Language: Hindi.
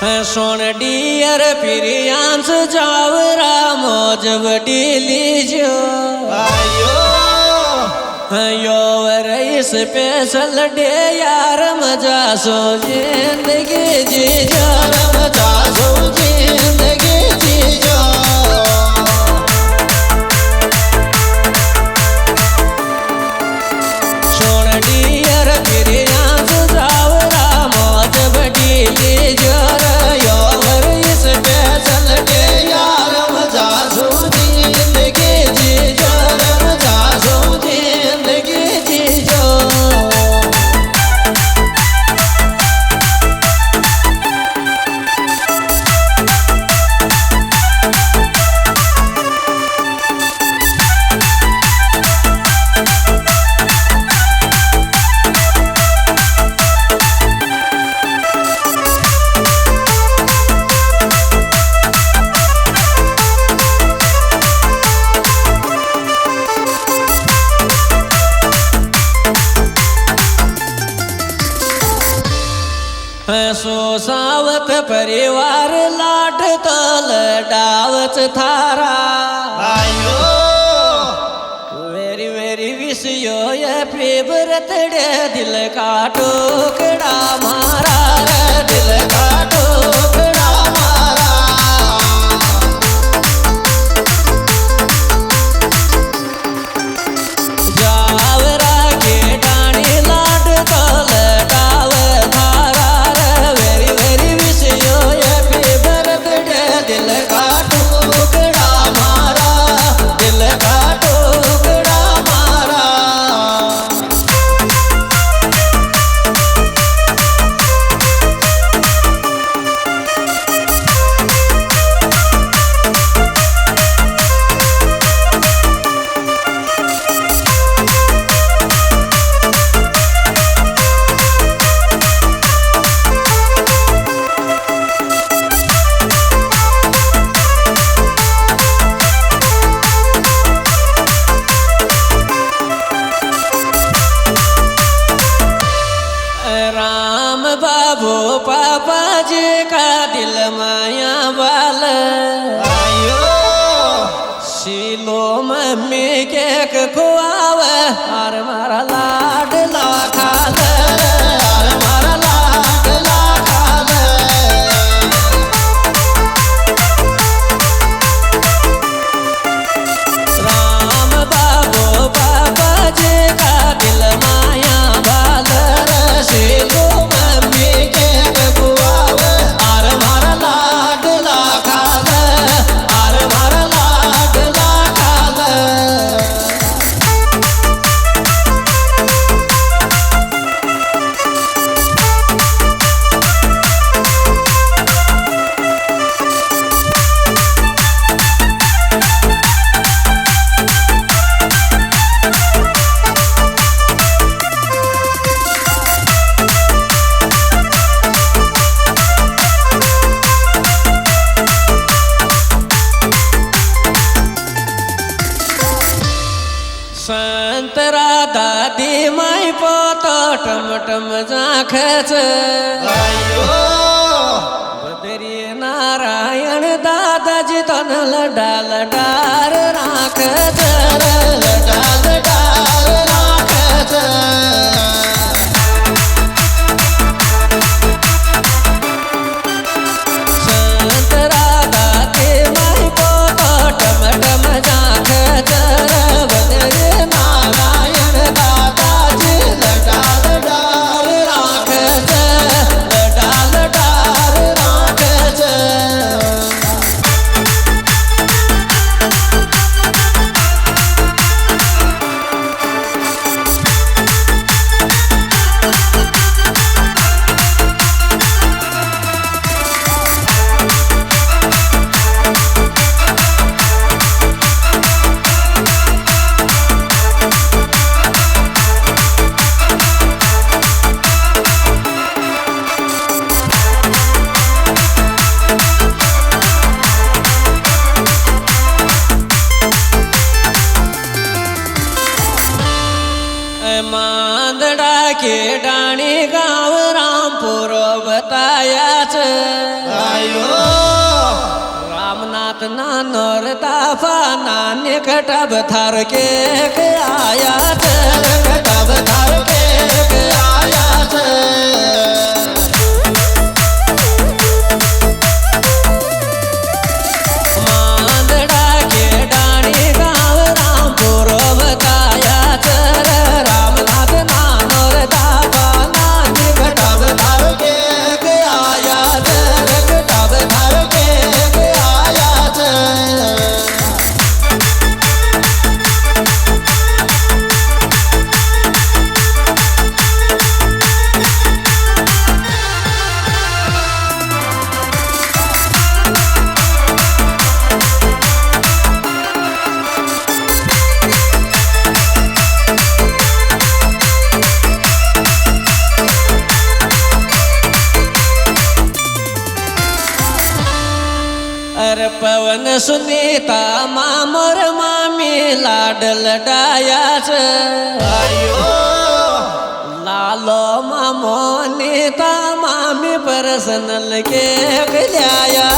सोनडियर प्रियांश जावरा मौज बडीली जो यो रईस स्पेशल डे यार मजा सो जिंदगी जी जो मजा सो जिंदगी जी जो सोनडियर प्रियांश जावरा मौज बडीली जो सो सावत परिवार लाट तल डावच थारा वेरी वेरी विश यो हैप्पी बर्थडे दिल का टुकड़ा मारा दिल का टुकड़ा मारा जावरा के डाणी लाट तल डाव दिल का टुकड़ा मारा दिल का टुकड़ा मारा बाबू पापा जी का दिल माया वाल शीलो मम्मी केक खुआवे और मारा लाडला खाल और मारा लाडला खाल राम बाबू पापा जी का दिल माया वाल शीलो संतरा दादी माई पोतो टमटम जाखच बदरी नारायण दादाजी तनल डाल डार राखच डाल डार राखच संतरा दादी माई पोतो टमटम जाखच नारायण दादाजी लडाल डाल राखच लडाल डाल राखच मांदड़ा के डाणी गाँव रामपुर बतायाच नानोर ताफा नाने कटब थार के आया कटब थार के आया मांदड़ा के डाणी गाँव रामपुर बताया रामनाथ नानोर ताफा नाने कटब थार के आया कटब थार के आया अरे पवन सुनीता मामोर मामी लाडल डायाच आयो लालो मामो नीता मामी पर्सनल के गल्याया